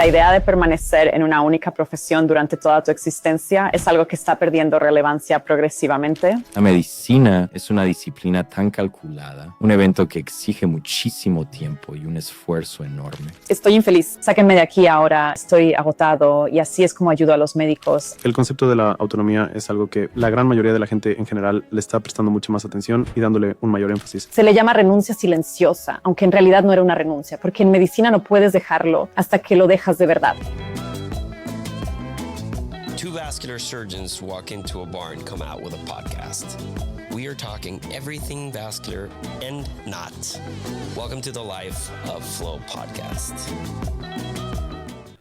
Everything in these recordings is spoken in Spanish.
La idea de permanecer en una única profesión durante toda tu existencia es algo que está perdiendo relevancia progresivamente. La medicina es una disciplina tan calculada, un evento que exige muchísimo tiempo y un esfuerzo enorme. Estoy infeliz, sáquenme de aquí ahora, estoy agotado y así es como ayudo a los médicos. El concepto de la autonomía es algo que la gran mayoría de la gente en general le está prestando mucha más atención y dándole un mayor énfasis. Se le llama renuncia silenciosa, aunque en realidad no era una renuncia, porque en medicina no puedes dejarlo hasta que lo dejas de verdad. Two vascular surgeons walk into a bar and come out with a podcast. We are talking everything vascular and not. Welcome to the Life of Flow podcast.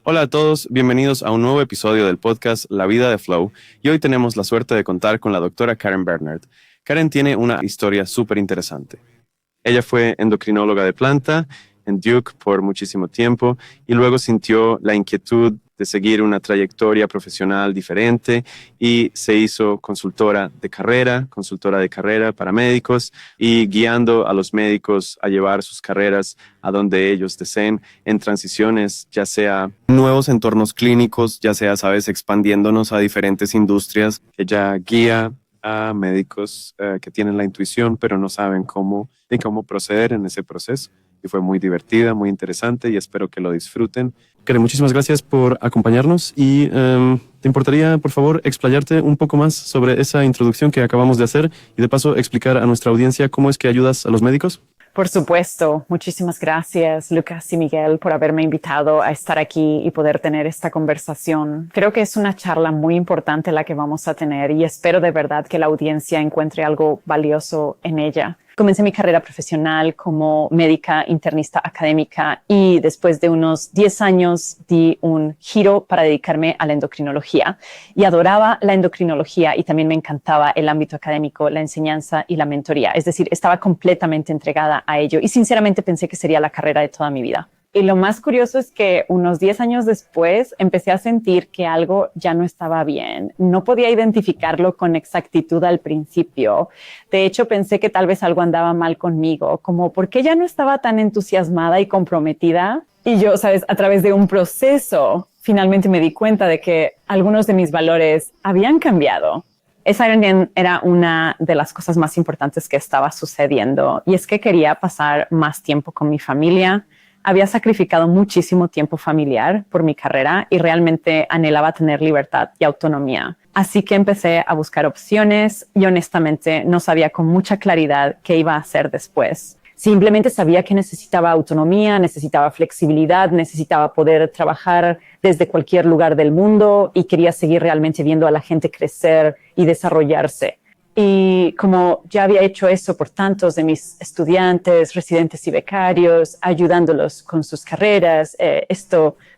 Hola a todos, bienvenidos a un nuevo episodio del podcast La Vida de Flow y hoy tenemos la suerte de contar con la doctora Karen Bernard. Karen tiene una historia súper interesante. Ella fue endocrinóloga de planta en Duke por muchísimo tiempo y luego sintió la inquietud de seguir una trayectoria profesional diferente y se hizo consultora de carrera para médicos y guiando a los médicos a llevar sus carreras a donde ellos deseen en transiciones, ya sea nuevos entornos clínicos, ya sea, expandiéndonos a diferentes industrias. Ella guía a médicos que tienen la intuición pero no saben cómo proceder en ese proceso. Y fue muy divertida, muy interesante y espero que lo disfruten. Karen, muchísimas gracias por acompañarnos y ¿te importaría, por favor, explayarte un poco más sobre esa introducción que acabamos de hacer y de paso explicar a nuestra audiencia cómo es que ayudas a los médicos? Por supuesto, muchísimas gracias Lucas y Miguel por haberme invitado a estar aquí y poder tener esta conversación. Creo que es una charla muy importante la que vamos a tener y espero de verdad que la audiencia encuentre algo valioso en ella. Comencé mi carrera profesional como médica internista académica y después de unos 10 años di un giro para dedicarme a la endocrinología y adoraba la endocrinología y también me encantaba el ámbito académico, la enseñanza y la mentoría. Es decir, estaba completamente entregada a ello y sinceramente pensé que sería la carrera de toda mi vida. Y lo más curioso es que unos 10 años después empecé a sentir que algo ya no estaba bien. No podía identificarlo con exactitud al principio. De hecho, pensé que tal vez algo andaba mal conmigo, como ¿por qué ya no estaba tan entusiasmada y comprometida? Y yo, a través de un proceso, finalmente me di cuenta de que algunos de mis valores habían cambiado. Esa era una de las cosas más importantes que estaba sucediendo y es que quería pasar más tiempo con mi familia. Había sacrificado muchísimo tiempo familiar por mi carrera y realmente anhelaba tener libertad y autonomía. Así que empecé a buscar opciones y honestamente no sabía con mucha claridad qué iba a hacer después. Simplemente sabía que necesitaba autonomía, necesitaba flexibilidad, necesitaba poder trabajar desde cualquier lugar del mundo y quería seguir realmente viendo a la gente crecer y desarrollarse. Y como ya había hecho eso por tantos de mis estudiantes, residentes y becarios, ayudándolos con sus carreras,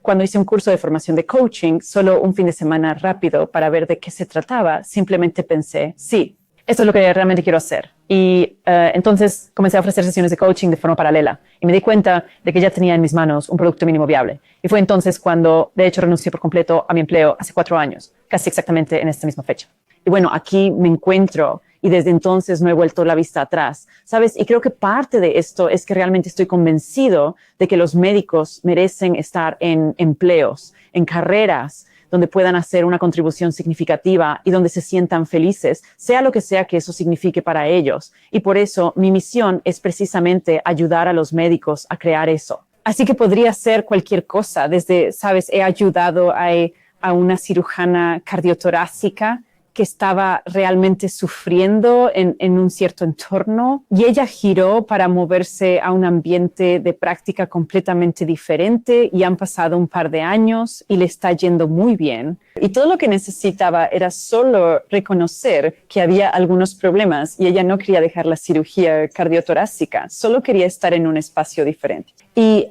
cuando hice un curso de formación de coaching, solo un fin de semana rápido para ver de qué se trataba, simplemente pensé, sí, esto es lo que realmente quiero hacer. Y entonces comencé a ofrecer sesiones de coaching de forma paralela y me di cuenta de que ya tenía en mis manos un producto mínimo viable. Y fue entonces cuando, de hecho, renuncié por completo a mi empleo hace 4 años, casi exactamente en esta misma fecha. Y bueno, aquí me encuentro y desde entonces no he vuelto la vista atrás, ¿sabes? Y creo que parte de esto es que realmente estoy convencido de que los médicos merecen estar en empleos, en carreras donde puedan hacer una contribución significativa y donde se sientan felices, sea lo que sea que eso signifique para ellos. Y por eso mi misión es precisamente ayudar a los médicos a crear eso. Así que podría ser cualquier cosa, desde, he ayudado a una cirujana cardiotorácica que estaba realmente sufriendo en un cierto entorno y ella giró para moverse a un ambiente de práctica completamente diferente y han pasado un par de años y le está yendo muy bien. Y todo lo que necesitaba era solo reconocer que había algunos problemas y ella no quería dejar la cirugía cardiotorácica, solo quería estar en un espacio diferente. Y,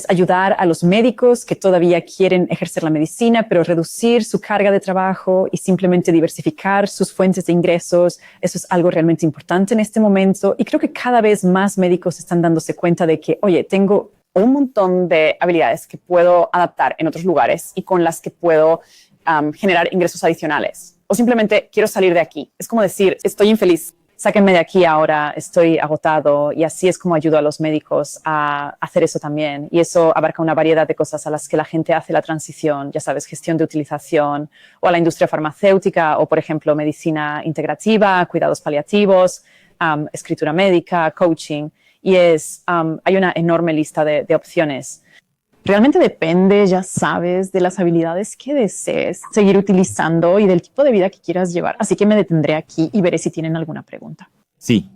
ayudar a los médicos que todavía quieren ejercer la medicina, pero reducir su carga de trabajo y simplemente diversificar sus fuentes de ingresos. Eso es algo realmente importante en este momento. Y creo que cada vez más médicos están dándose cuenta de que, oye, tengo un montón de habilidades que puedo adaptar en otros lugares y con las que puedo generar ingresos adicionales. O simplemente quiero salir de aquí. Es como decir, estoy infeliz. sáquenme de aquí ahora, estoy agotado, y así es como ayudo a los médicos a hacer eso también. Y eso abarca una variedad de cosas a las que la gente hace la transición, ya sabes, gestión de utilización, o a la industria farmacéutica, o por ejemplo, medicina integrativa, cuidados paliativos, escritura médica, coaching, y hay una enorme lista de opciones. Realmente depende, ya sabes, de las habilidades que desees seguir utilizando y del tipo de vida que quieras llevar. Así que me detendré aquí y veré si tienen alguna pregunta. Sí.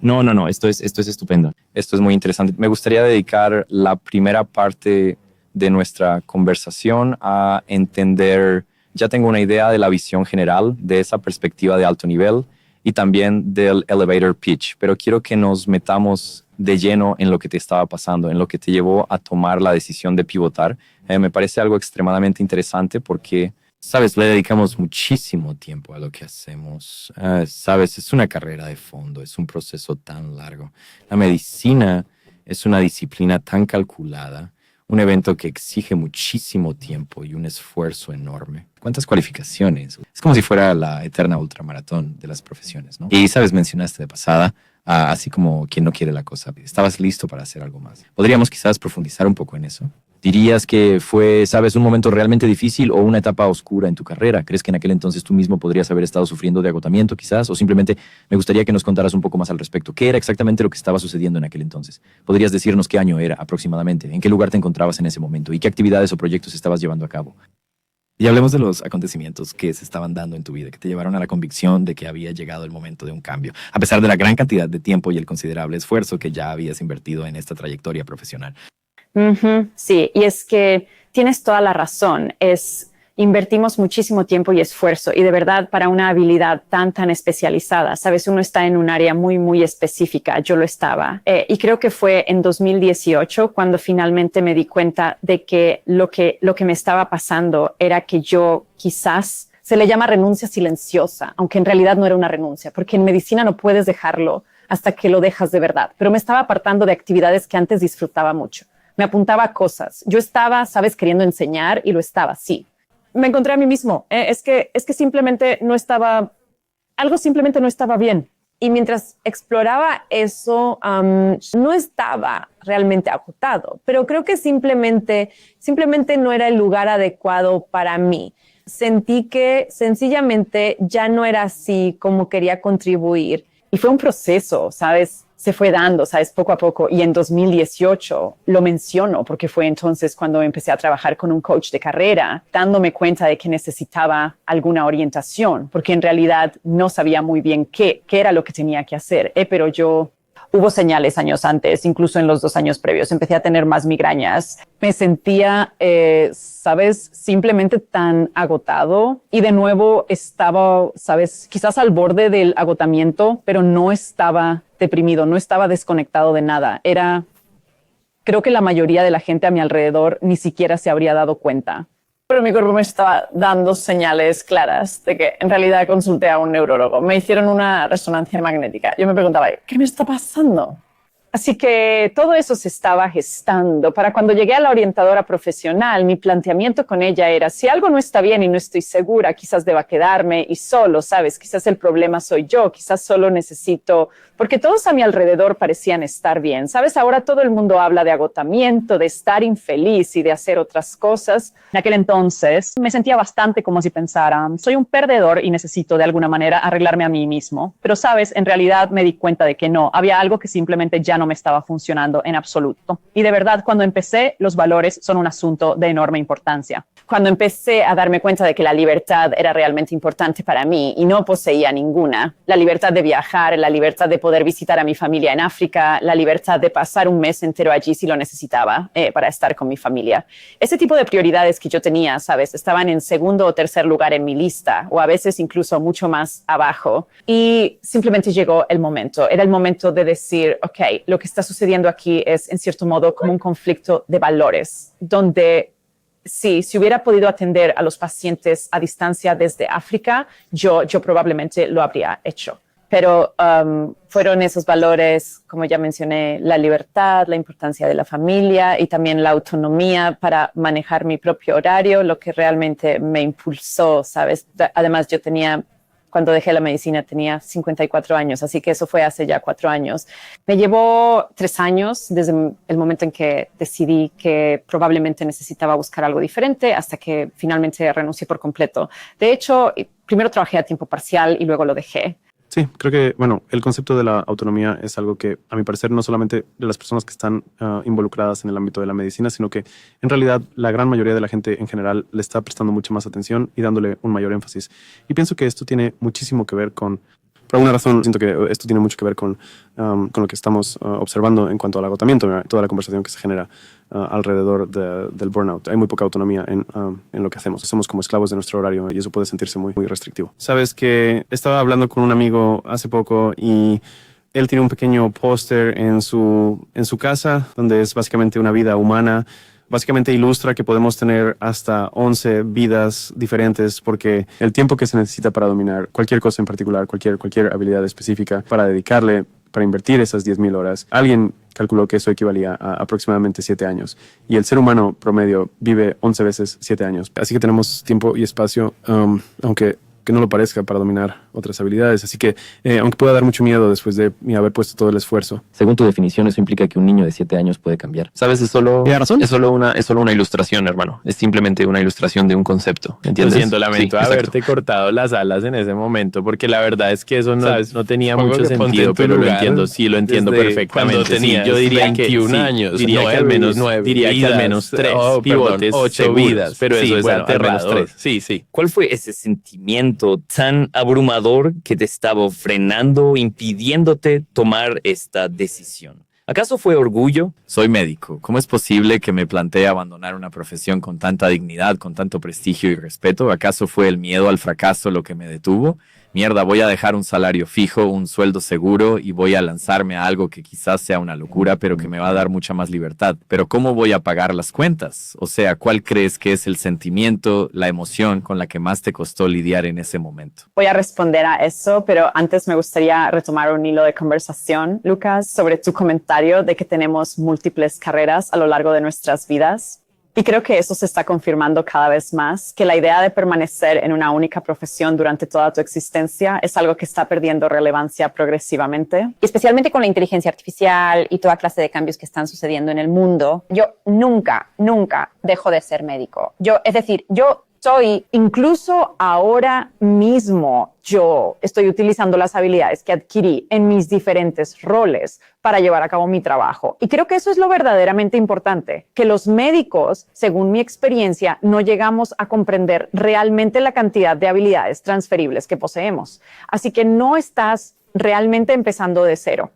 No, esto es estupendo. Esto es muy interesante. Me gustaría dedicar la primera parte de nuestra conversación a entender, ya tengo una idea de la visión general de esa perspectiva de alto nivel y también del elevator pitch, pero quiero que nos metamos de lleno en lo que te estaba pasando, en lo que te llevó a tomar la decisión de pivotar. Me parece algo extremadamente interesante porque, sabes, le dedicamos muchísimo tiempo a lo que hacemos. Sabes, es una carrera de fondo, es un proceso tan largo. La medicina es una disciplina tan calculada, un evento que exige muchísimo tiempo y un esfuerzo enorme. ¿Cuántas cualificaciones? Es como si fuera la eterna ultramaratón de las profesiones, ¿no? Y, sabes, mencionaste de pasada, así como quien no quiere la cosa. Estabas listo para hacer algo más. ¿Podríamos quizás profundizar un poco en eso? ¿Dirías que fue, sabes, un momento realmente difícil o una etapa oscura en tu carrera? ¿Crees que en aquel entonces tú mismo podrías haber estado sufriendo de agotamiento quizás? O simplemente me gustaría que nos contaras un poco más al respecto. ¿Qué era exactamente lo que estaba sucediendo en aquel entonces? ¿Podrías decirnos qué año era aproximadamente? ¿En qué lugar te encontrabas en ese momento? ¿Y qué actividades o proyectos estabas llevando a cabo? Y hablemos de los acontecimientos que se estaban dando en tu vida, que te llevaron a la convicción de que había llegado el momento de un cambio, a pesar de la gran cantidad de tiempo y el considerable esfuerzo que ya habías invertido en esta trayectoria profesional. Sí, y es que tienes toda la razón. Invertimos muchísimo tiempo y esfuerzo, y de verdad para una habilidad tan especializada, sabes, uno está en un área muy específica. Yo lo estaba, y creo que fue en 2018 cuando finalmente me di cuenta de que lo que me estaba pasando era que yo quizás, se le llama renuncia silenciosa, aunque en realidad no era una renuncia, porque en medicina no puedes dejarlo hasta que lo dejas de verdad, pero me estaba apartando de actividades que antes disfrutaba mucho. Me apuntaba a cosas. Yo estaba, sabes, queriendo enseñar, y lo estaba, sí. Me encontré a mí mismo. Es que simplemente no estaba, algo simplemente no estaba bien. Y mientras exploraba eso, no estaba realmente agotado, pero creo que simplemente no era el lugar adecuado para mí. Sentí que sencillamente ya no era así como quería contribuir. Y fue un proceso, ¿sabes? Se fue dando, ¿sabes? Poco a poco. Y en 2018 lo menciono porque fue entonces cuando empecé a trabajar con un coach de carrera, dándome cuenta de que necesitaba alguna orientación, porque en realidad no sabía muy bien qué era lo que tenía que hacer. Pero hubo señales años antes, incluso en los 2 años previos. Empecé a tener más migrañas. Me sentía, sabes, simplemente tan agotado. Y de nuevo estaba, sabes, quizás al borde del agotamiento, pero no estaba deprimido, no estaba desconectado de nada. Creo que la mayoría de la gente a mi alrededor ni siquiera se habría dado cuenta. Pero mi cuerpo me estaba dando señales claras de que en realidad consulté a un neurólogo. Me hicieron una resonancia magnética. Yo me preguntaba, ¿qué me está pasando? Así que todo eso se estaba gestando. Para cuando llegué a la orientadora profesional, mi planteamiento con ella era, si algo no está bien y no estoy segura, quizás deba quedarme y solo, ¿sabes? Quizás el problema soy yo, quizás solo necesito, porque todos a mi alrededor parecían estar bien. ¿Sabes? Ahora todo el mundo habla de agotamiento, de estar infeliz y de hacer otras cosas. En aquel entonces me sentía bastante como si pensara, soy un perdedor y necesito de alguna manera arreglarme a mí mismo. Pero, ¿sabes? En realidad me di cuenta de que no, había algo que simplemente ya no me estaba funcionando en absoluto. Y de verdad, cuando empecé, los valores son un asunto de enorme importancia. Cuando empecé a darme cuenta de que la libertad era realmente importante para mí y no poseía ninguna, la libertad de viajar, la libertad de poder visitar a mi familia en África, la libertad de pasar un mes entero allí si lo necesitaba para estar con mi familia. Ese tipo de prioridades que yo tenía, ¿sabes? Estaban en segundo o tercer lugar en mi lista, o a veces incluso mucho más abajo. Y simplemente llegó el momento. Era el momento de decir, ok, lo que está sucediendo aquí es, en cierto modo, como un conflicto de valores, donde sí, si hubiera podido atender a los pacientes a distancia desde África, yo probablemente lo habría hecho. Pero fueron esos valores, como ya mencioné, la libertad, la importancia de la familia y también la autonomía para manejar mi propio horario, lo que realmente me impulsó, ¿sabes? Además, yo tenía Cuando dejé la medicina tenía 54 años, así que eso fue hace ya 4 años. Me llevó 3 años desde el momento en que decidí que probablemente necesitaba buscar algo diferente hasta que finalmente renuncié por completo. De hecho, primero trabajé a tiempo parcial y luego lo dejé. Sí, creo que, bueno, el concepto de la autonomía es algo que, a mi parecer, no solamente de las personas que están involucradas en el ámbito de la medicina, sino que en realidad la gran mayoría de la gente en general le está prestando mucha más atención y dándole un mayor énfasis. Y pienso que esto tiene muchísimo que ver con, por alguna razón, siento que esto tiene mucho que ver con lo que estamos observando en cuanto al agotamiento, toda la conversación que se genera alrededor del burnout. Hay muy poca autonomía en lo que hacemos. Somos como esclavos de nuestro horario y eso puede sentirse muy, muy restrictivo. Sabes que estaba hablando con un amigo hace poco y él tiene un pequeño póster en su casa donde es básicamente una vida humana. Básicamente ilustra que podemos tener hasta 11 vidas diferentes porque el tiempo que se necesita para dominar cualquier cosa en particular, cualquier habilidad específica, para invertir esas 10,000 horas, alguien calculó que eso equivalía a aproximadamente 7 años. Y el ser humano promedio vive 11 veces 7 años. Así que tenemos tiempo y espacio, aunque que no lo parezca, para dominar otras habilidades. Así que, aunque pueda dar mucho miedo después de haber puesto todo el esfuerzo. Según tu definición, eso implica que un niño de 7 años puede cambiar. ¿Sabes? Es solo una ilustración, hermano. Es simplemente una ilustración de un concepto. ¿Entiendes? Lo siento, lamento Sí, haberte cortado las alas en ese momento, porque la verdad es que eso no tenía mucho sentido, pero lo entiendo. Sí, lo entiendo perfectamente. Cuando tenías yo diría 21 que años, diría que al menos 9, diría que al menos 3 pivotes, 8 vidas, pero eso es aterrador. Sí. ¿Cuál fue ese sentimiento tan abrumador que te estaba frenando, impidiéndote tomar esta decisión? ¿Acaso fue orgullo? Soy médico. ¿Cómo es posible que me plantee abandonar una profesión con tanta dignidad, con tanto prestigio y respeto? ¿Acaso fue el miedo al fracaso lo que me detuvo? Mierda, voy a dejar un salario fijo, un sueldo seguro y voy a lanzarme a algo que quizás sea una locura, pero que me va a dar mucha más libertad. Pero ¿cómo voy a pagar las cuentas? O sea, ¿cuál crees que es el sentimiento, la emoción con la que más te costó lidiar en ese momento? Voy a responder a eso, pero antes me gustaría retomar un hilo de conversación, Lucas, sobre tu comentario de que tenemos múltiples carreras a lo largo de nuestras vidas. Y creo que eso se está confirmando cada vez más, que la idea de permanecer en una única profesión durante toda tu existencia es algo que está perdiendo relevancia progresivamente. Y especialmente con la inteligencia artificial y toda clase de cambios que están sucediendo en el mundo, yo nunca dejo de ser médico. Yo soy, incluso ahora mismo, yo estoy utilizando las habilidades que adquirí en mis diferentes roles para llevar a cabo mi trabajo. Y creo que eso es lo verdaderamente importante, que los médicos, según mi experiencia, no llegamos a comprender realmente la cantidad de habilidades transferibles que poseemos. Así que no estás realmente empezando de cero.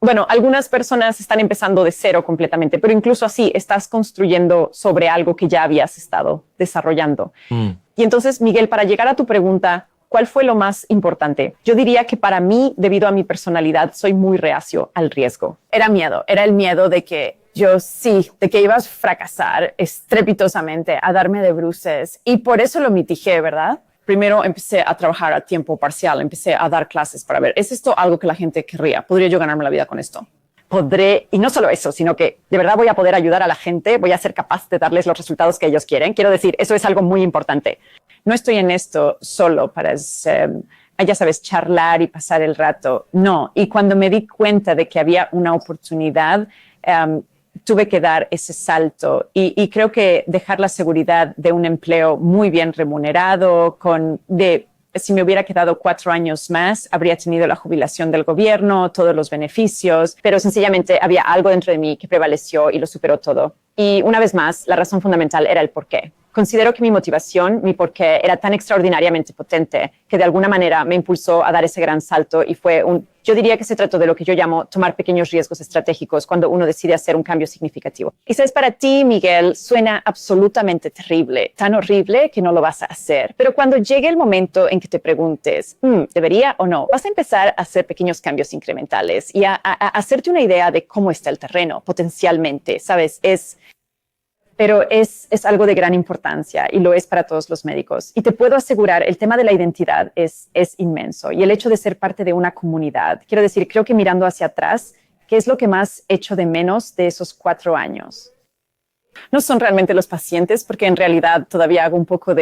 Bueno, algunas personas están empezando de cero completamente, pero incluso así estás construyendo sobre algo que ya habías estado desarrollando. Y entonces, Miguel, para llegar a tu pregunta, ¿cuál fue lo más importante? Yo diría que para mí, debido a mi personalidad, soy muy reacio al riesgo. Era el miedo de que de que ibas a fracasar estrepitosamente, a darme de bruces, y por eso lo mitigué, ¿verdad? Primero empecé a trabajar a tiempo parcial, empecé a dar clases para ver, ¿es esto algo que la gente querría? ¿Podría yo ganarme la vida con esto? Podré, y no solo eso, sino que de verdad voy a poder ayudar a la gente, voy a ser capaz de darles los resultados que ellos quieren. Quiero decir, eso es algo muy importante. No estoy en esto solo para, ya sabes, charlar y pasar el rato. No, y cuando me di cuenta de que había una oportunidad, tuve que dar ese salto y creo que dejar la seguridad de un empleo muy bien remunerado, si me hubiera quedado 4 años más, habría tenido la jubilación del gobierno, todos los beneficios, pero sencillamente había algo dentro de mí que prevaleció y lo superó todo. Y una vez más, la razón fundamental era el porqué. Considero que mi motivación, mi porqué, era tan extraordinariamente potente que de alguna manera me impulsó a dar ese gran salto y yo diría que se trató de lo que yo llamo tomar pequeños riesgos estratégicos cuando uno decide hacer un cambio significativo. Y sabes, para ti, Miguel, suena absolutamente terrible, tan horrible que no lo vas a hacer. Pero cuando llegue el momento en que te preguntes, ¿debería o no? Vas a empezar a hacer pequeños cambios incrementales y a hacerte una idea de cómo está el terreno potencialmente, ¿sabes? Pero es algo de gran importancia y lo es para todos los médicos. Y te puedo asegurar, el tema de la identidad es inmenso y el hecho de ser parte de una comunidad. Quiero decir, creo que mirando hacia atrás, ¿qué es lo que más echo de menos de esos 4 años? No son realmente los pacientes, porque en realidad todavía hago un poco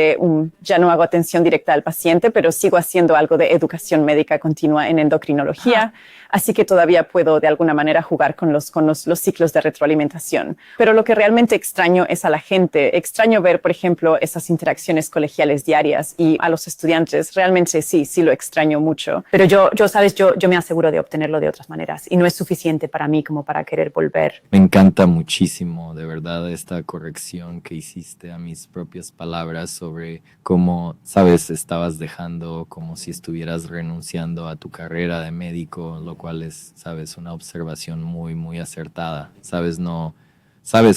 ya no hago atención directa al paciente, pero sigo haciendo algo de educación médica continua en endocrinología. Así que todavía puedo de alguna manera jugar con los ciclos de retroalimentación. Pero lo que realmente extraño es a la gente. Extraño ver, por ejemplo, esas interacciones colegiales diarias, y a los estudiantes realmente sí lo extraño mucho. Pero yo me aseguro de obtenerlo de otras maneras, y no es suficiente para mí como para querer volver. Me encanta muchísimo, de verdad, esta corrección que hiciste a mis propias palabras sobre cómo, sabes, estabas dejando como si estuvieras renunciando a tu carrera de médico, lo cual es, sabes, una observación muy, muy acertada. Sabes,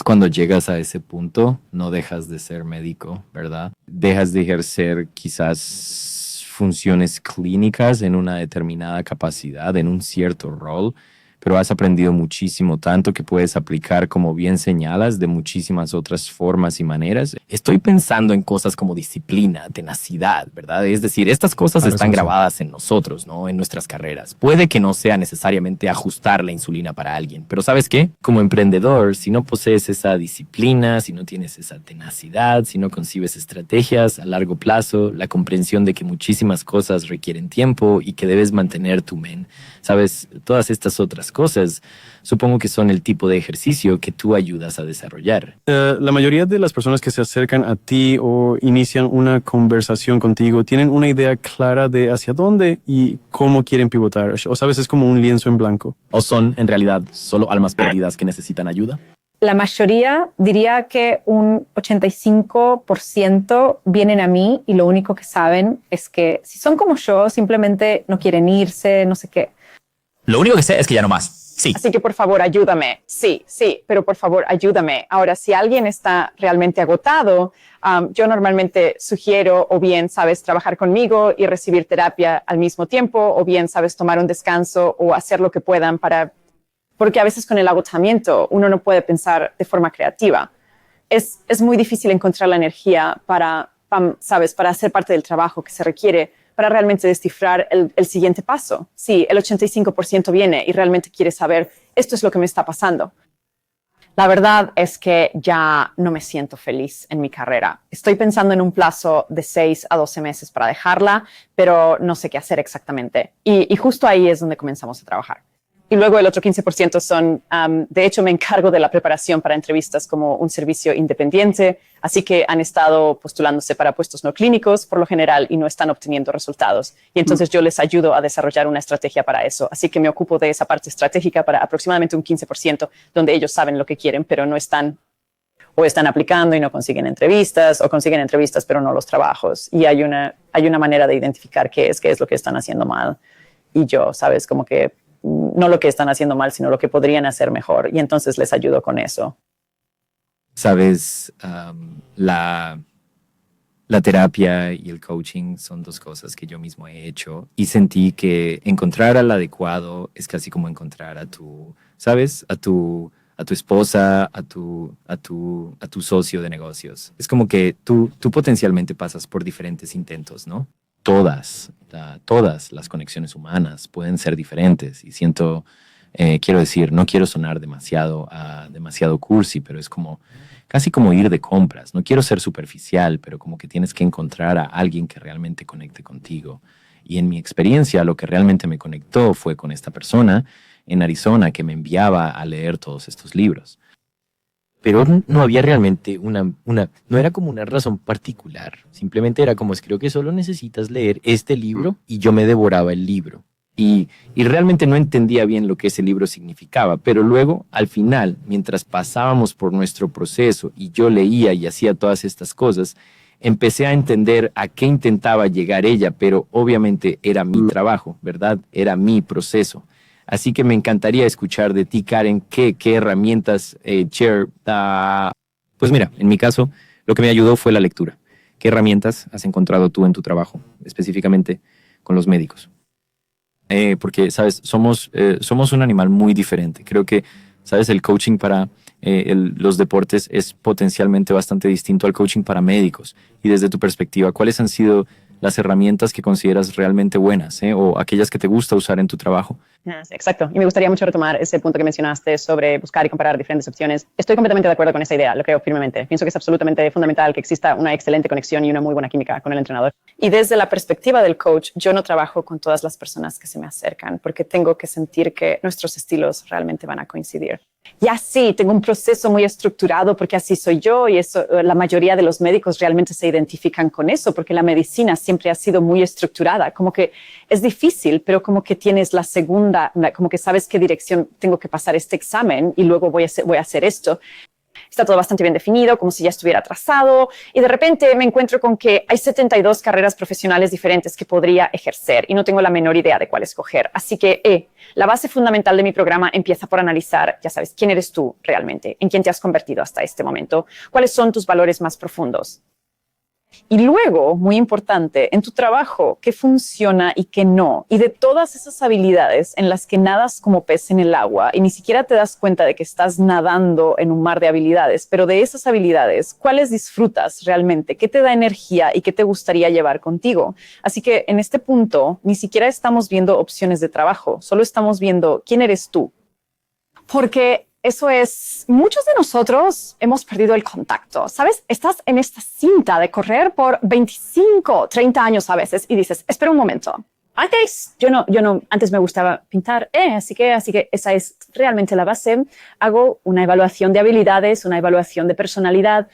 cuando llegas a ese punto, no dejas de ser médico, ¿verdad? Dejas de ejercer quizás funciones clínicas en una determinada capacidad, en un cierto rol, pero has aprendido muchísimo, tanto que puedes aplicar, como bien señalas, de muchísimas otras formas y maneras. Estoy pensando en cosas como disciplina, tenacidad, ¿verdad? Es decir, estas cosas están grabadas en nosotros, ¿no? En nuestras carreras. Puede que no sea necesariamente ajustar la insulina para alguien, pero ¿sabes qué? Como emprendedor, si no posees esa disciplina, si no tienes esa tenacidad, si no concibes estrategias a largo plazo, la comprensión de que muchísimas cosas requieren tiempo y que debes mantener tu ¿sabes? Todas estas otras cosas, supongo que son el tipo de ejercicio que tú ayudas a desarrollar. La mayoría de las personas que se acercan a ti o inician una conversación contigo tienen una idea clara de hacia dónde y cómo quieren pivotar. O sabes, es como un lienzo en blanco. ¿O son en realidad solo almas perdidas que necesitan ayuda? La mayoría, diría que un 85% vienen a mí y lo único que saben es que si son como yo, simplemente no quieren irse, no sé qué. Lo único que sé es que ya no más. Sí. Así que por favor, ayúdame. Sí, pero por favor, ayúdame. Ahora, si alguien está realmente agotado, yo normalmente sugiero o bien, sabes, trabajar conmigo y recibir terapia al mismo tiempo, o bien, sabes, tomar un descanso o hacer lo que puedan porque a veces con el agotamiento uno no puede pensar de forma creativa. Es muy difícil encontrar la energía para hacer parte del trabajo que se requiere para realmente descifrar el siguiente paso. Sí, el 85% viene y realmente quiere saber, esto es lo que me está pasando. La verdad es que ya no me siento feliz en mi carrera. Estoy pensando en un plazo de 6 a 12 meses para dejarla, pero no sé qué hacer exactamente. Y justo ahí es donde comenzamos a trabajar. Y luego el otro 15% son, de hecho, me encargo de la preparación para entrevistas como un servicio independiente, así que han estado postulándose para puestos no clínicos por lo general y no están obteniendo resultados. Y entonces yo les ayudo a desarrollar una estrategia para eso. Así que me ocupo de esa parte estratégica para aproximadamente un 15%, donde ellos saben lo que quieren, pero no están aplicando y no consiguen entrevistas, o consiguen entrevistas pero no los trabajos. Y hay una manera de identificar qué es lo que están haciendo mal. Y yo, sabes, como que no lo que están haciendo mal, sino lo que podrían hacer mejor. Y entonces les ayudo con eso. Sabes, la terapia y el coaching son dos cosas que yo mismo he hecho y sentí que encontrar al adecuado es casi como encontrar a tu esposa, a tu socio de negocios. Es como que tú potencialmente pasas por diferentes intentos, ¿no? Todas las conexiones humanas pueden ser diferentes y quiero decir, no quiero sonar demasiado cursi, pero es casi como ir de compras. No quiero ser superficial, pero como que tienes que encontrar a alguien que realmente conecte contigo. Y en mi experiencia, lo que realmente me conectó fue con esta persona en Arizona que me enviaba a leer todos estos libros. Pero no había realmente no era como una razón particular. Simplemente era como, creo que solo necesitas leer este libro, y yo me devoraba el libro. Y realmente no entendía bien lo que ese libro significaba, pero luego, al final, mientras pasábamos por nuestro proceso y yo leía y hacía todas estas cosas, empecé a entender a qué intentaba llegar ella, pero obviamente era mi trabajo, ¿verdad? Era mi proceso. Así que me encantaría escuchar de ti, Karen, qué herramientas, Cher, pues mira, en mi caso, lo que me ayudó fue la lectura. ¿Qué herramientas has encontrado tú en tu trabajo, específicamente con los médicos? Porque, ¿sabes? Somos un animal muy diferente. Creo que, ¿sabes? El coaching para los deportes es potencialmente bastante distinto al coaching para médicos. Y desde tu perspectiva, ¿cuáles han sido las herramientas que consideras realmente buenas, o aquellas que te gusta usar en tu trabajo Sí, exacto. Y me gustaría mucho retomar ese punto que mencionaste sobre buscar y comparar diferentes opciones. Estoy completamente de acuerdo con esa idea, lo creo firmemente. Pienso que es absolutamente fundamental que exista una excelente conexión y una muy buena química con el entrenador. Y desde la perspectiva del coach, yo no trabajo con todas las personas que se me acercan porque tengo que sentir que nuestros estilos realmente van a coincidir. Y así tengo un proceso muy estructurado porque así soy yo y eso, la mayoría de los médicos realmente se identifican con eso porque la medicina siempre ha sido muy estructurada, como que es difícil, pero como que tienes la segunda, como que sabes qué dirección tengo que pasar este examen y luego voy a hacer esto. Está todo bastante bien definido, como si ya estuviera trazado, y de repente me encuentro con que hay 72 carreras profesionales diferentes que podría ejercer y no tengo la menor idea de cuál escoger. Así que la base fundamental de mi programa empieza por analizar, ya sabes, quién eres tú realmente, en quién te has convertido hasta este momento, cuáles son tus valores más profundos. Y luego, muy importante, en tu trabajo, qué funciona y qué no. Y de todas esas habilidades en las que nadas como pez en el agua y ni siquiera te das cuenta de que estás nadando en un mar de habilidades, pero de esas habilidades, ¿cuáles disfrutas realmente? ¿Qué te da energía y qué te gustaría llevar contigo? Así que en este punto, ni siquiera estamos viendo opciones de trabajo, solo estamos viendo quién eres tú. Porque eso es, muchos de nosotros hemos perdido el contacto, ¿sabes? Estás en esta cinta de correr por 25, 30 años a veces y dices, espera un momento. Antes, antes me gustaba pintar, así que esa es realmente la base. Hago una evaluación de habilidades, una evaluación de personalidad.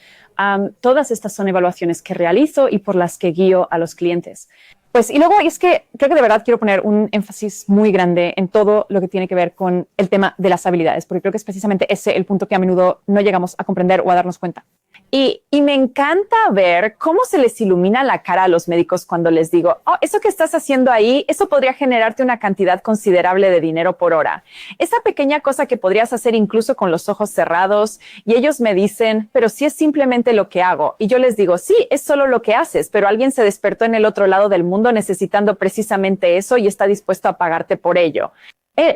Todas estas son evaluaciones que realizo y por las que guío a los clientes. Pues, y luego es que creo que de verdad quiero poner un énfasis muy grande en todo lo que tiene que ver con el tema de las habilidades, porque creo que es precisamente ese el punto que a menudo no llegamos a comprender o a darnos cuenta. Y me encanta ver cómo se les ilumina la cara a los médicos cuando les digo, eso que estás haciendo ahí, eso podría generarte una cantidad considerable de dinero por hora. Esa pequeña cosa que podrías hacer incluso con los ojos cerrados, y ellos me dicen, pero sí es simplemente lo que hago. Y yo les digo, sí, es solo lo que haces, pero alguien se despertó en el otro lado del mundo necesitando precisamente eso y está dispuesto a pagarte por ello.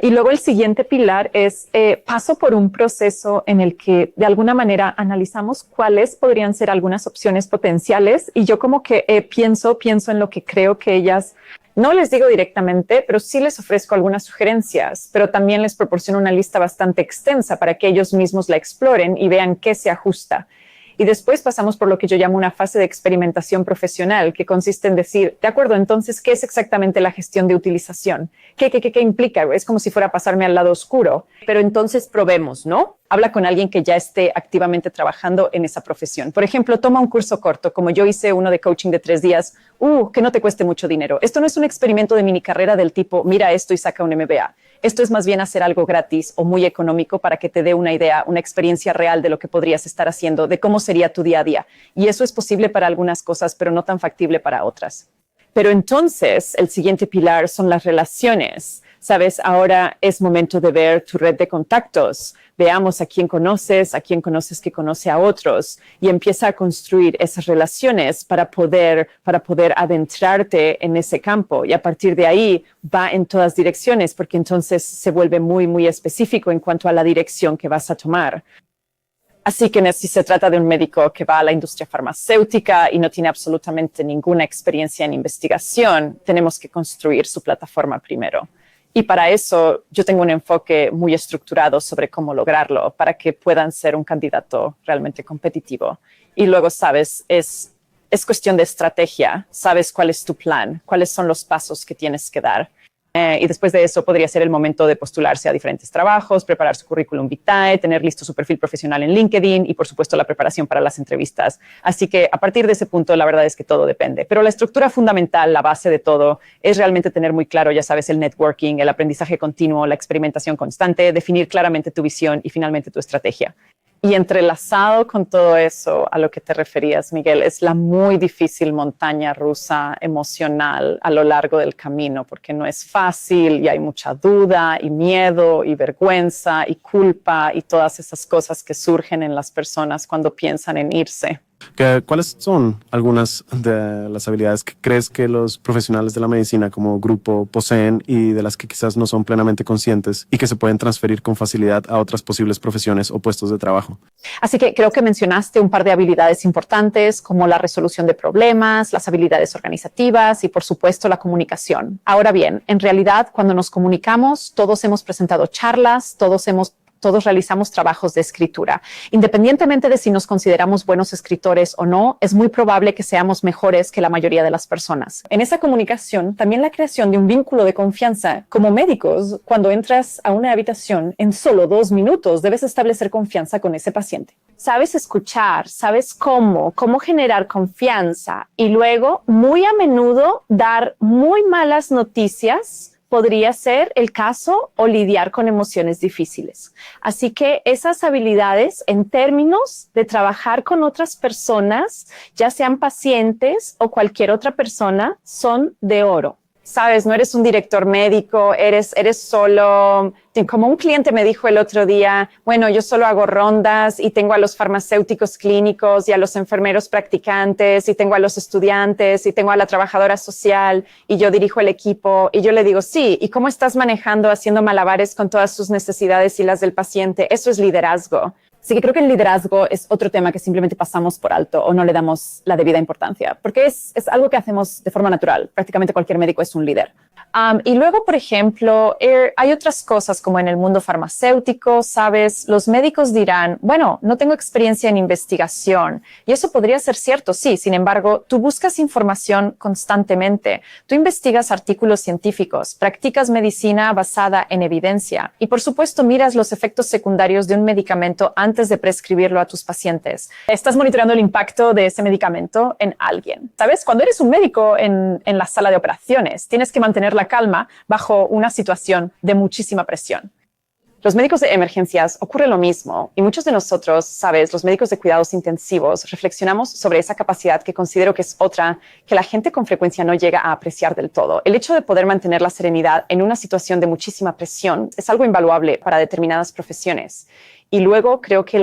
Y luego el siguiente pilar es paso por un proceso en el que de alguna manera analizamos cuáles podrían ser algunas opciones potenciales y yo como que pienso en lo que creo que ellas, no les digo directamente, pero sí les ofrezco algunas sugerencias, pero también les proporciono una lista bastante extensa para que ellos mismos la exploren y vean qué se ajusta. Y después pasamos por lo que yo llamo una fase de experimentación profesional, que consiste en decir, de acuerdo, entonces, ¿qué es exactamente la gestión de utilización? ¿Qué implica? Es como si fuera a pasarme al lado oscuro. Pero entonces probemos, ¿no? Habla con alguien que ya esté activamente trabajando en esa profesión. Por ejemplo, toma un curso corto, como yo hice uno de coaching de 3 días, que no te cueste mucho dinero. Esto no es un experimento de mini carrera del tipo, mira esto y saca un MBA. Esto es más bien hacer algo gratis o muy económico para que te dé una idea, una experiencia real de lo que podrías estar haciendo, de cómo sería tu día a día. Y eso es posible para algunas cosas, pero no tan factible para otras. Pero entonces, el siguiente pilar son las relaciones. Sabes, ahora es momento de ver tu red de contactos. Veamos a quién conoces que conoce a otros y empieza a construir esas relaciones para poder adentrarte en ese campo. Y a partir de ahí va en todas direcciones porque entonces se vuelve muy, muy específico en cuanto a la dirección que vas a tomar. Así que si se trata de un médico que va a la industria farmacéutica y no tiene absolutamente ninguna experiencia en investigación, tenemos que construir su plataforma primero. Y para eso yo tengo un enfoque muy estructurado sobre cómo lograrlo para que puedan ser un candidato realmente competitivo. Y luego, sabes, es cuestión de estrategia. Sabes cuál es tu plan, cuáles son los pasos que tienes que dar. Y después de eso podría ser el momento de postularse a diferentes trabajos, preparar su currículum vitae, tener listo su perfil profesional en LinkedIn y, por supuesto, la preparación para las entrevistas. Así que a partir de ese punto, la verdad es que todo depende. Pero la estructura fundamental, la base de todo, es realmente tener muy claro, ya sabes, el networking, el aprendizaje continuo, la experimentación constante, definir claramente tu visión y finalmente tu estrategia. Y entrelazado con todo eso a lo que te referías, Miguel, es la muy difícil montaña rusa emocional a lo largo del camino, porque no es fácil y hay mucha duda y miedo y vergüenza y culpa y todas esas cosas que surgen en las personas cuando piensan en irse. ¿Cuáles son algunas de las habilidades que crees que los profesionales de la medicina como grupo poseen y de las que quizás no son plenamente conscientes y que se pueden transferir con facilidad a otras posibles profesiones o puestos de trabajo? Así que creo que mencionaste un par de habilidades importantes como la resolución de problemas, las habilidades organizativas y por supuesto la comunicación. Ahora bien, en realidad cuando nos comunicamos, todos hemos presentado charlas, todos realizamos trabajos de escritura. Independientemente de si nos consideramos buenos escritores o no, es muy probable que seamos mejores que la mayoría de las personas. En esa comunicación, también la creación de un vínculo de confianza. Como médicos, cuando entras a una habitación, en solo 2 minutos debes establecer confianza con ese paciente. Sabes escuchar, sabes cómo generar confianza y luego, muy a menudo, dar muy malas noticias podría ser el caso o lidiar con emociones difíciles. Así que esas habilidades en términos de trabajar con otras personas, ya sean pacientes o cualquier otra persona, son de oro. Sabes, no eres un director médico, eres solo, como un cliente me dijo el otro día, bueno, yo solo hago rondas y tengo a los farmacéuticos clínicos y a los enfermeros practicantes y tengo a los estudiantes y tengo a la trabajadora social y yo dirijo el equipo y yo le digo, sí, ¿y cómo estás manejando, haciendo malabares con todas sus necesidades y las del paciente? Eso es liderazgo. Así que creo que el liderazgo es otro tema que simplemente pasamos por alto o no le damos la debida importancia, porque es algo que hacemos de forma natural. Prácticamente cualquier médico es un líder. Y luego, por ejemplo, hay otras cosas como en el mundo farmacéutico, ¿sabes? Los médicos dirán, bueno, no tengo experiencia en investigación. Y eso podría ser cierto, sí. Sin embargo, tú buscas información constantemente. Tú investigas artículos científicos, practicas medicina basada en evidencia. Y, por supuesto, miras los efectos secundarios de un medicamento antes de prescribirlo a tus pacientes. Estás monitoreando el impacto de ese medicamento en alguien. ¿Sabes? Cuando eres un médico en la sala de operaciones, tienes que mantener la calma bajo una situación de muchísima presión. Los médicos de emergencias ocurre lo mismo y muchos de nosotros, sabes, los médicos de cuidados intensivos, reflexionamos sobre esa capacidad que considero que es otra que la gente con frecuencia no llega a apreciar del todo. El hecho de poder mantener la serenidad en una situación de muchísima presión es algo invaluable para determinadas profesiones. Y luego creo que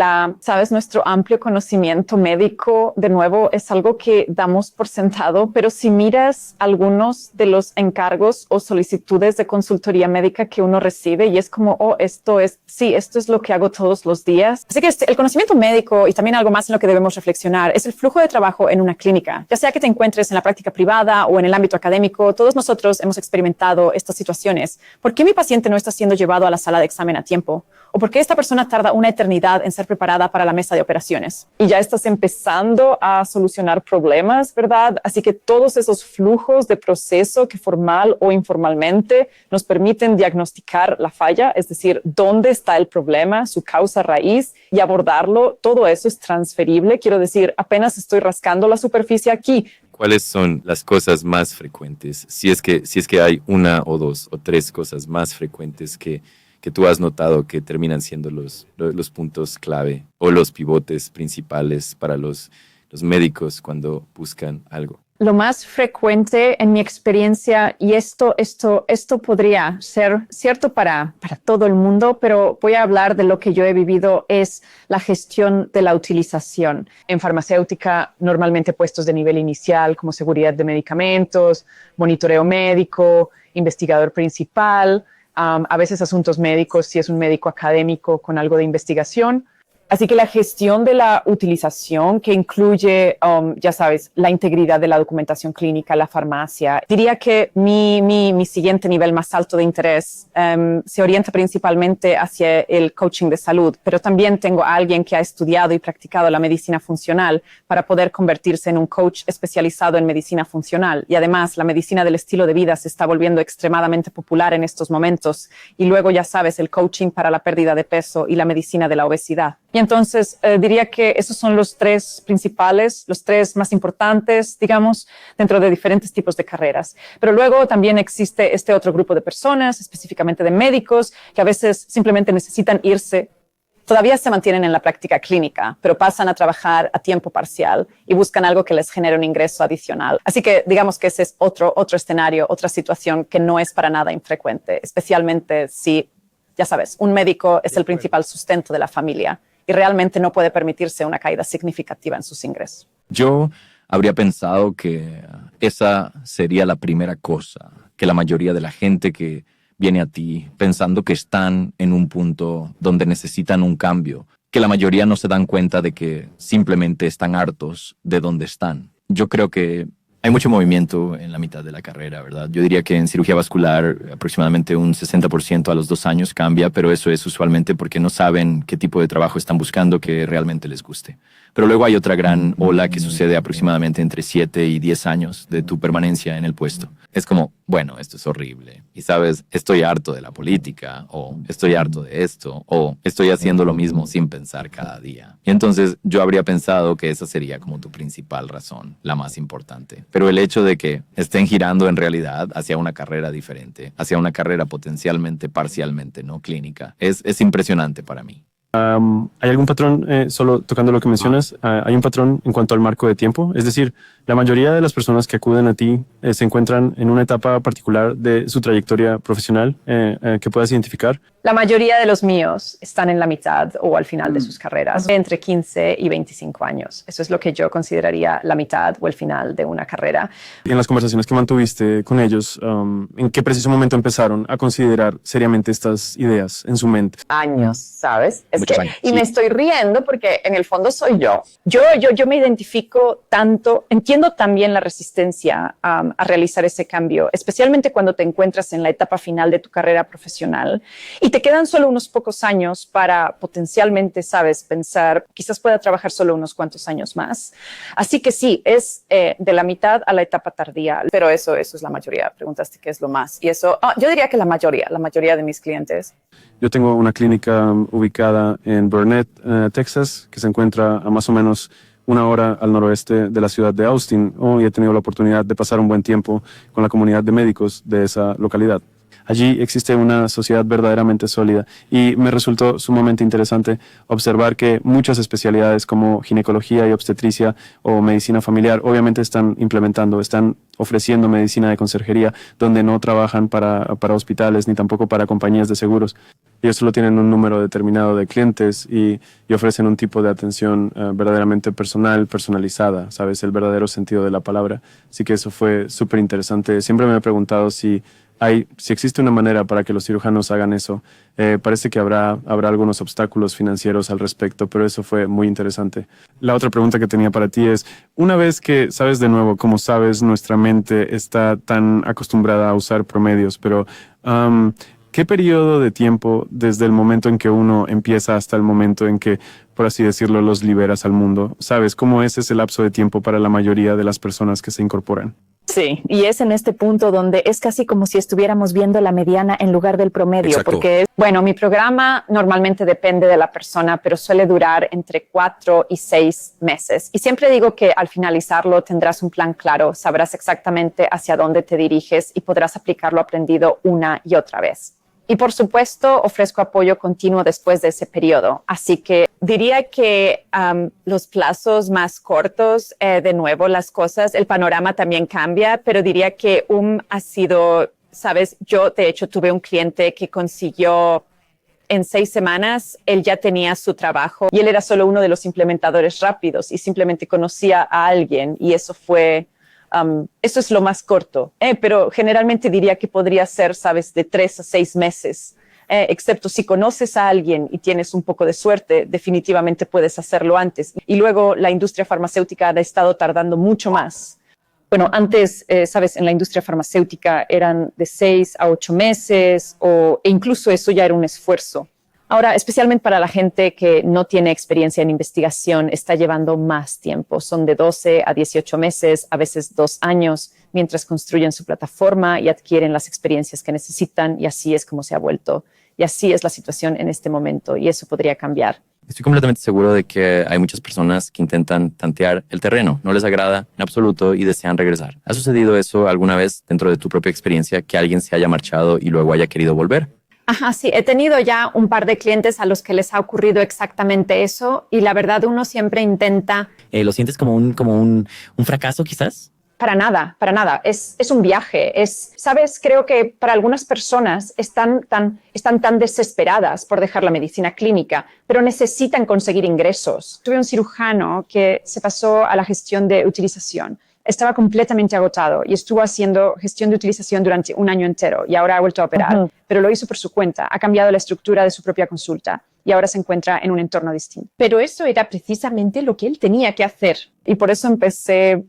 nuestro amplio conocimiento médico, de nuevo, es algo que damos por sentado, pero si miras algunos de los encargos o solicitudes de consultoría médica que uno recibe y es como, esto es lo que hago todos los días. Así que el conocimiento médico y también algo más en lo que debemos reflexionar es el flujo de trabajo en una clínica. Ya sea que te encuentres en la práctica privada o en el ámbito académico, todos nosotros hemos experimentado estas situaciones. ¿Por qué mi paciente no está siendo llevado a la sala de examen a tiempo? ¿O por qué esta persona tarda una eternidad en ser preparada para la mesa de operaciones? Y ya estás empezando a solucionar problemas, ¿verdad? Así que todos esos flujos de proceso que formal o informalmente nos permiten diagnosticar la falla, es decir, dónde está el problema, su causa raíz y abordarlo, todo eso es transferible. Quiero decir, apenas estoy rascando la superficie aquí. ¿Cuáles son las cosas más frecuentes? Si es que hay una o dos o tres cosas más frecuentes que tú has notado que terminan siendo los puntos clave o los pivotes principales para los médicos cuando buscan algo. Lo más frecuente en mi experiencia, y esto podría ser cierto para todo el mundo, pero voy a hablar de lo que yo he vivido, es la gestión de la utilización. En farmacéutica, normalmente puestos de nivel inicial como seguridad de medicamentos, monitoreo médico, investigador principal, a veces asuntos médicos si es un médico académico con algo de investigación. Así que la gestión de la utilización, que incluye, ya sabes, la integridad de la documentación clínica, la farmacia. Diría que mi siguiente nivel más alto de interés se orienta principalmente hacia el coaching de salud, pero también tengo a alguien que ha estudiado y practicado la medicina funcional para poder convertirse en un coach especializado en medicina funcional. Y además, la medicina del estilo de vida se está volviendo extremadamente popular en estos momentos. Y luego, ya sabes, el coaching para la pérdida de peso y la medicina de la obesidad. Y entonces diría que esos son los tres principales, los tres más importantes, digamos, dentro de diferentes tipos de carreras. Pero luego también existe este otro grupo de personas, específicamente de médicos, que a veces simplemente necesitan irse. Todavía se mantienen en la práctica clínica, pero pasan a trabajar a tiempo parcial y buscan algo que les genere un ingreso adicional. Así que digamos que ese es otro escenario, otra situación que no es para nada infrecuente, especialmente si, ya sabes, un médico es el principal sustento de la familia. y realmente no puede permitirse una caída significativa en sus ingresos. Yo habría pensado que esa sería la primera cosa, que la mayoría de la gente que viene a ti pensando que están en un punto donde necesitan un cambio, que la mayoría no se dan cuenta de que simplemente están hartos de donde están. Yo creo que hay mucho movimiento en la mitad de la carrera, ¿verdad? Yo diría que en cirugía vascular aproximadamente un 60% a los 2 años cambia, pero eso es usualmente porque no saben qué tipo de trabajo están buscando que realmente les guste. Pero luego hay otra gran ola que sucede aproximadamente entre 7 y 10 años de tu permanencia en el puesto. Es como, bueno, esto es horrible. Y sabes, estoy harto de la política, o estoy harto de esto, o estoy haciendo lo mismo sin pensar cada día. Y entonces yo habría pensado que esa sería como tu principal razón, la más importante. Pero el hecho de que estén girando en realidad hacia una carrera diferente, hacia una carrera potencialmente, parcialmente no clínica, es impresionante para mí. ¿Hay algún patrón, solo tocando lo que mencionas, hay un patrón en cuanto al marco de tiempo? Es decir, la mayoría de las personas que acuden a ti se encuentran en una etapa particular de su trayectoria profesional que puedas identificar. La mayoría de los míos están en la mitad o al final de sus carreras, entre 15 y 25 años. Eso es lo que yo consideraría la mitad o el final de una carrera. Y en las conversaciones que mantuviste con ellos, ¿en qué preciso momento empezaron a considerar seriamente estas ideas en su mente? Años, ¿sabes? Muchos años, Y sí. me estoy riendo porque en el fondo soy yo. Yo me identifico tanto, entiendo también la resistencia a realizar ese cambio, especialmente cuando te encuentras en la etapa final de tu carrera profesional y te quedan solo unos pocos años para potencialmente, ¿sabes? Pensar, quizás pueda trabajar solo unos cuantos años más. Así que sí, es de la mitad a la etapa tardía, pero eso es la mayoría. Preguntaste qué es lo más. Y eso, yo diría que la mayoría de mis clientes. Yo tengo una clínica ubicada en Burnett, Texas, que se encuentra a más o menos 1 hora al noroeste de la ciudad de Austin. Y he tenido la oportunidad de pasar un buen tiempo con la comunidad de médicos de esa localidad. Allí existe una sociedad verdaderamente sólida y me resultó sumamente interesante observar que muchas especialidades como ginecología y obstetricia o medicina familiar obviamente están ofreciendo medicina de conserjería donde no trabajan para hospitales ni tampoco para compañías de seguros. Ellos solo tienen un número determinado de clientes y ofrecen un tipo de atención verdaderamente personalizada, ¿sabes? El verdadero sentido de la palabra. Así que eso fue súper interesante. Siempre me he preguntado si existe una manera para que los cirujanos hagan eso. Parece que habrá algunos obstáculos financieros al respecto, pero eso fue muy interesante. La otra pregunta que tenía para ti es, una vez que sabes de nuevo, como sabes, nuestra mente está tan acostumbrada a usar promedios, pero ¿qué periodo de tiempo desde el momento en que uno empieza hasta el momento en que, por así decirlo, los liberas al mundo? ¿Sabes cómo es ese lapso de tiempo para la mayoría de las personas que se incorporan? Sí, y es en este punto donde es casi como si estuviéramos viendo la mediana en lugar del promedio. Exacto. Porque Bueno, mi programa normalmente depende de la persona, pero suele durar entre 4 y 6 meses. Y siempre digo que al finalizarlo tendrás un plan claro, sabrás exactamente hacia dónde te diriges y podrás aplicar lo aprendido una y otra vez. Y por supuesto, ofrezco apoyo continuo después de ese periodo. Así que diría que los plazos más cortos, de nuevo, las cosas, el panorama también cambia, pero diría que ha sido, sabes, yo de hecho tuve un cliente que consiguió en 6 semanas, él ya tenía su trabajo y él era solo uno de los implementadores rápidos y simplemente conocía a alguien y eso fue... eso es lo más corto, pero generalmente diría que podría ser, sabes, de 3 a 6 meses, excepto si conoces a alguien y tienes un poco de suerte, definitivamente puedes hacerlo antes. Y luego la industria farmacéutica ha estado tardando mucho más. Bueno, antes, sabes, en la industria farmacéutica eran de 6 a 8 meses e incluso eso ya era un esfuerzo. Ahora, especialmente para la gente que no tiene experiencia en investigación, está llevando más tiempo. Son de 12 a 18 meses, a veces 2 años, mientras construyen su plataforma y adquieren las experiencias que necesitan, y así es como se ha vuelto. Y así es la situación en este momento, y eso podría cambiar. Estoy completamente seguro de que hay muchas personas que intentan tantear el terreno, no les agrada en absoluto y desean regresar. ¿Ha sucedido eso alguna vez dentro de tu propia experiencia, que alguien se haya marchado y luego haya querido volver? Ajá, sí, he tenido ya un par de clientes a los que les ha ocurrido exactamente eso y la verdad uno siempre intenta... ¿Lo sientes como un fracaso quizás? Para nada, para nada. Es un viaje. ¿Sabes? Creo que para algunas personas están tan desesperadas por dejar la medicina clínica, pero necesitan conseguir ingresos. Tuve un cirujano que se pasó a la gestión de utilización. Estaba completamente agotado y estuvo haciendo gestión de utilización durante un año entero y ahora ha vuelto a operar, pero lo hizo por su cuenta. Ha cambiado la estructura de su propia consulta y ahora se encuentra en un entorno distinto. Pero eso era precisamente lo que él tenía que hacer. Y por eso empecé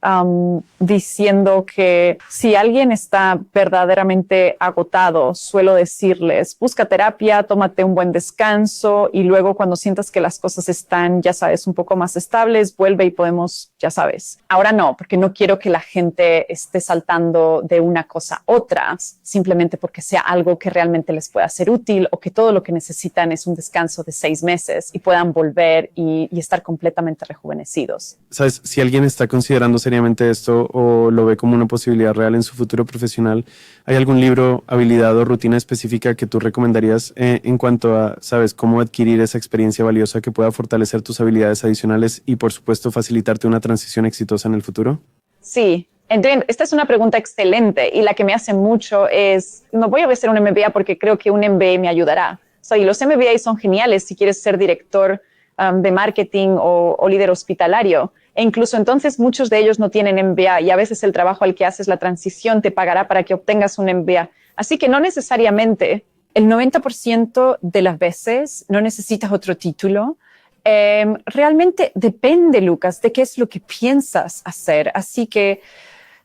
diciendo que si alguien está verdaderamente agotado, suelo decirles, busca terapia, tómate un buen descanso y luego cuando sientas que las cosas están, ya sabes, un poco más estables, vuelve y podemos, ya sabes. Ahora no, porque no quiero que la gente esté saltando de una cosa a otra, simplemente porque sea algo que realmente les pueda ser útil o que todo lo que necesitan es un descanso de 6 meses y puedan volver y estar completamente rejuvenecidos. ¿Sabes? Si alguien está considerando seriamente esto o lo ve como una posibilidad real en su futuro profesional, ¿hay algún libro, habilidad o rutina específica que tú recomendarías en cuanto a, sabes, cómo adquirir esa experiencia valiosa que pueda fortalecer tus habilidades adicionales y, por supuesto, facilitarte una transición exitosa en el futuro? Sí. Esta es una pregunta excelente y la que me hace mucho es, no voy a hacer un MBA porque creo que un MBA me ayudará. Y los MBA son geniales si quieres ser director de marketing o líder hospitalario. E incluso entonces muchos de ellos no tienen MBA y a veces el trabajo al que haces la transición te pagará para que obtengas un MBA. Así que no necesariamente, el 90% de las veces no necesitas otro título. Realmente depende, Lucas, de qué es lo que piensas hacer. Así que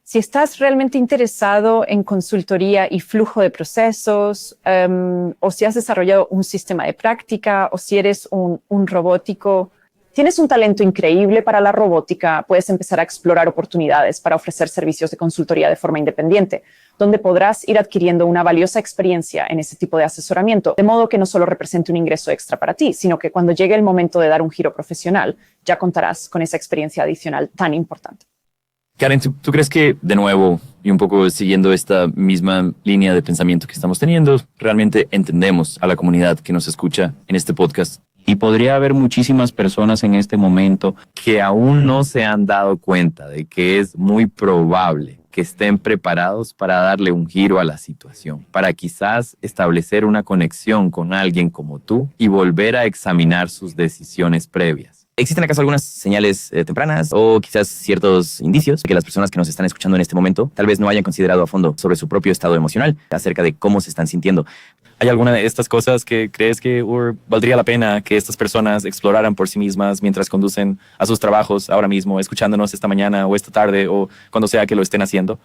si estás realmente interesado en consultoría y flujo de procesos, o si has desarrollado un sistema de práctica, o si eres un robótico, tienes un talento increíble para la robótica, puedes empezar a explorar oportunidades para ofrecer servicios de consultoría de forma independiente, donde podrás ir adquiriendo una valiosa experiencia en ese tipo de asesoramiento, de modo que no solo represente un ingreso extra para ti, sino que cuando llegue el momento de dar un giro profesional, ya contarás con esa experiencia adicional tan importante. Karen, ¿tú crees que, de nuevo, y un poco siguiendo esta misma línea de pensamiento que estamos teniendo, realmente entendemos a la comunidad que nos escucha en este podcast? Y podría haber muchísimas personas en este momento que aún no se han dado cuenta de que es muy probable que estén preparados para darle un giro a la situación, para quizás establecer una conexión con alguien como tú y volver a examinar sus decisiones previas. ¿Existen acaso algunas señales tempranas o quizás ciertos indicios de que las personas que nos están escuchando en este momento tal vez no hayan considerado a fondo sobre su propio estado emocional, acerca de cómo se están sintiendo? ¿Hay alguna de estas cosas que crees que valdría la pena que estas personas exploraran por sí mismas mientras conducen a sus trabajos ahora mismo, escuchándonos esta mañana o esta tarde o cuando sea que lo estén haciendo?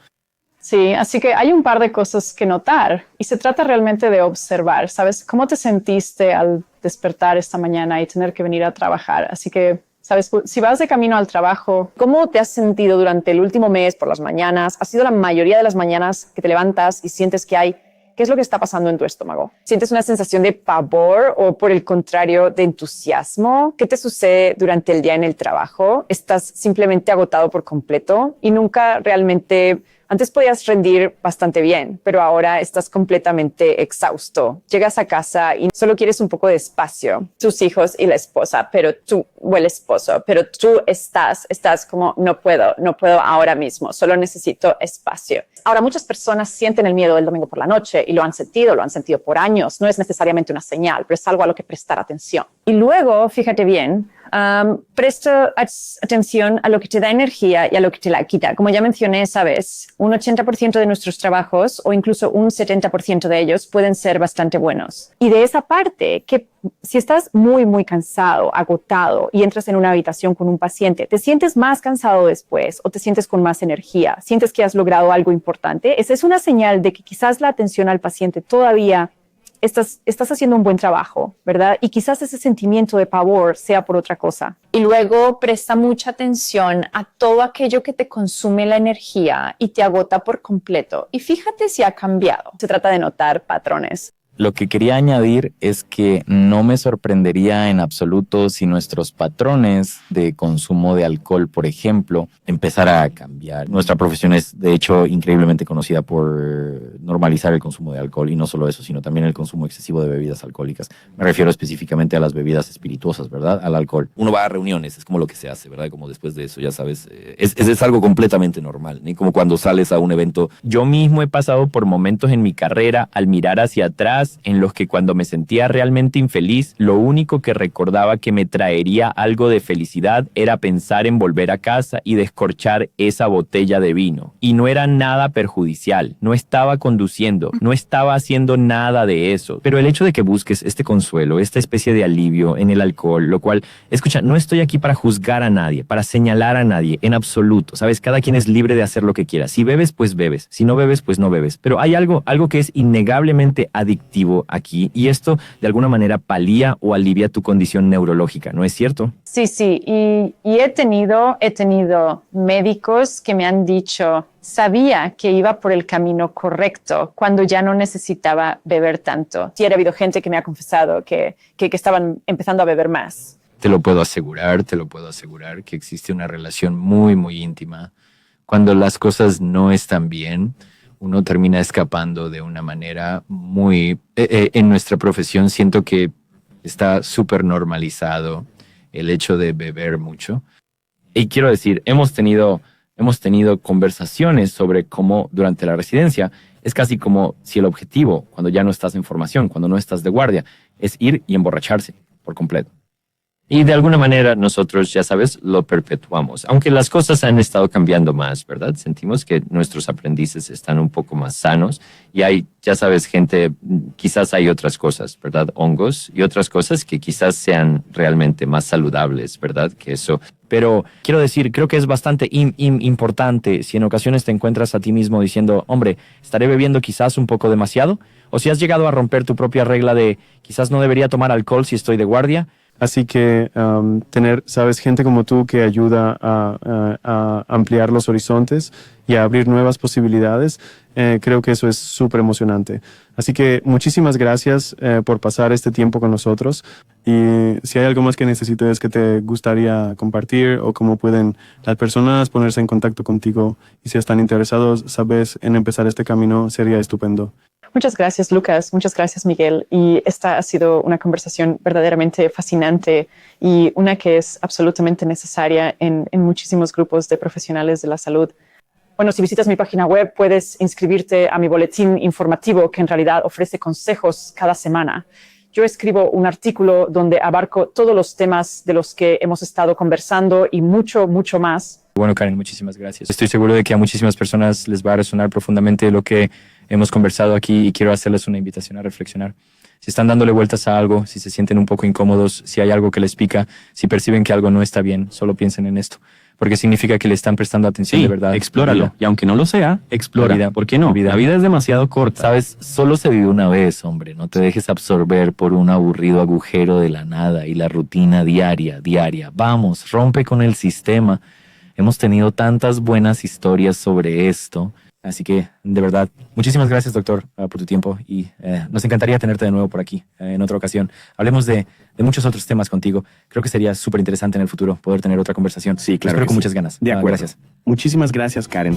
Sí, así que hay un par de cosas que notar y se trata realmente de observar, ¿sabes? ¿Cómo te sentiste al despertar esta mañana y tener que venir a trabajar? Así que, ¿sabes? Si vas de camino al trabajo, ¿cómo te has sentido durante el último mes por las mañanas? ¿Ha sido la mayoría de las mañanas que te levantas y sientes que hay... ¿Qué es lo que está pasando en tu estómago? ¿Sientes una sensación de pavor o, por el contrario, de entusiasmo? ¿Qué te sucede durante el día en el trabajo? ¿Estás simplemente agotado por completo y nunca realmente... Antes podías rendir bastante bien, pero ahora estás completamente exhausto. Llegas a casa y solo quieres un poco de espacio. Tus hijos y la esposa, o el esposo, pero tú estás como, no puedo ahora mismo, solo necesito espacio. Ahora, muchas personas sienten el miedo del domingo por la noche y lo han sentido por años. No es necesariamente una señal, pero es algo a lo que prestar atención. Y luego, fíjate bien, presta atención a lo que te da energía y a lo que te la quita. Como ya mencioné esa vez, un 80% de nuestros trabajos o incluso un 70% de ellos pueden ser bastante buenos. Y de esa parte, que si estás muy, muy cansado, agotado y entras en una habitación con un paciente, te sientes más cansado después o te sientes con más energía, sientes que has logrado algo importante, esa es una señal de que quizás la atención al paciente todavía estás haciendo un buen trabajo, ¿verdad? Y quizás ese sentimiento de pavor sea por otra cosa. Y luego presta mucha atención a todo aquello que te consume la energía y te agota por completo. Y fíjate si ha cambiado. Se trata de notar patrones. Lo que quería añadir es que no me sorprendería en absoluto si nuestros patrones de consumo de alcohol, por ejemplo, empezara a cambiar. Nuestra profesión es, de hecho, increíblemente conocida por normalizar el consumo de alcohol, y no solo eso, sino también el consumo excesivo de bebidas alcohólicas. Me refiero específicamente a las bebidas espirituosas, ¿verdad? Al alcohol. Uno va a reuniones, es como lo que se hace, ¿verdad? Como después de eso, ya sabes, es algo completamente normal, ¿no? Como cuando sales a un evento. Yo mismo he pasado por momentos en mi carrera al mirar hacia atrás en los que cuando me sentía realmente infeliz, lo único que recordaba que me traería algo de felicidad era pensar en volver a casa y descorchar esa botella de vino. Y no era nada perjudicial, no estaba conduciendo, no estaba haciendo nada de eso. Pero el hecho de que busques este consuelo, esta especie de alivio en el alcohol, lo cual, escucha, no estoy aquí para juzgar a nadie, para señalar a nadie, en absoluto, ¿sabes? Cada quien es libre de hacer lo que quiera. Si bebes, pues bebes. Si no bebes, pues no bebes. Pero hay algo que es innegablemente adictivo aquí, y esto de alguna manera palía o alivia tu condición neurológica, ¿no es cierto? Sí, y he tenido médicos que me han dicho, sabía que iba por el camino correcto cuando ya no necesitaba beber tanto. Sí, ha habido gente que me ha confesado que estaban empezando a beber más. Te lo puedo asegurar que existe una relación muy, muy íntima. Cuando las cosas no están bien, uno termina escapando de una manera muy... en nuestra profesión siento que está súper normalizado el hecho de beber mucho. Y quiero decir, hemos tenido conversaciones sobre cómo durante la residencia es casi como si el objetivo, cuando ya no estás en formación, cuando no estás de guardia, es ir y emborracharse por completo. Y de alguna manera nosotros, ya sabes, lo perpetuamos. Aunque las cosas han estado cambiando más, ¿verdad? Sentimos que nuestros aprendices están un poco más sanos y hay, ya sabes, gente, quizás hay otras cosas, ¿verdad? Hongos y otras cosas que quizás sean realmente más saludables, ¿verdad? Que eso. Pero quiero decir, creo que es bastante importante si en ocasiones te encuentras a ti mismo diciendo, hombre, estaré bebiendo quizás un poco demasiado, o si has llegado a romper tu propia regla de quizás no debería tomar alcohol si estoy de guardia. Así que tener, sabes, gente como tú que ayuda a ampliar los horizontes y a abrir nuevas posibilidades, creo que eso es súper emocionante. Así que muchísimas gracias por pasar este tiempo con nosotros. Y si hay algo más que necesites que te gustaría compartir o cómo pueden las personas ponerse en contacto contigo y si están interesados, sabes, en empezar este camino, sería estupendo. Muchas gracias, Lucas. Muchas gracias, Miguel. Y esta ha sido una conversación verdaderamente fascinante y una que es absolutamente necesaria en muchísimos grupos de profesionales de la salud. Bueno, si visitas mi página web, puedes inscribirte a mi boletín informativo que en realidad ofrece consejos cada semana. Yo escribo un artículo donde abarco todos los temas de los que hemos estado conversando y mucho, mucho más. Bueno, Karen, muchísimas gracias. Estoy seguro de que a muchísimas personas les va a resonar profundamente lo que hemos conversado aquí y quiero hacerles una invitación a reflexionar. Si están dándole vueltas a algo, si se sienten un poco incómodos, si hay algo que les pica, si perciben que algo no está bien, solo piensen en esto. Porque significa que le están prestando atención de verdad. Explóralo. Y aunque no lo sea, explora. ¿Por qué no? La vida es demasiado corta. Sabes, solo se vive una vez, hombre. No te dejes absorber por un aburrido agujero de la nada y la rutina diaria. Vamos, rompe con el sistema. Hemos tenido tantas buenas historias sobre esto. Así que, de verdad, muchísimas gracias, doctor, por tu tiempo y nos encantaría tenerte de nuevo por aquí en otra ocasión. Hablemos de muchos otros temas contigo. Creo que sería súper interesante en el futuro poder tener otra conversación. Sí, claro. Espero con muchas ganas. De acuerdo. Gracias. Muchísimas gracias, Karen.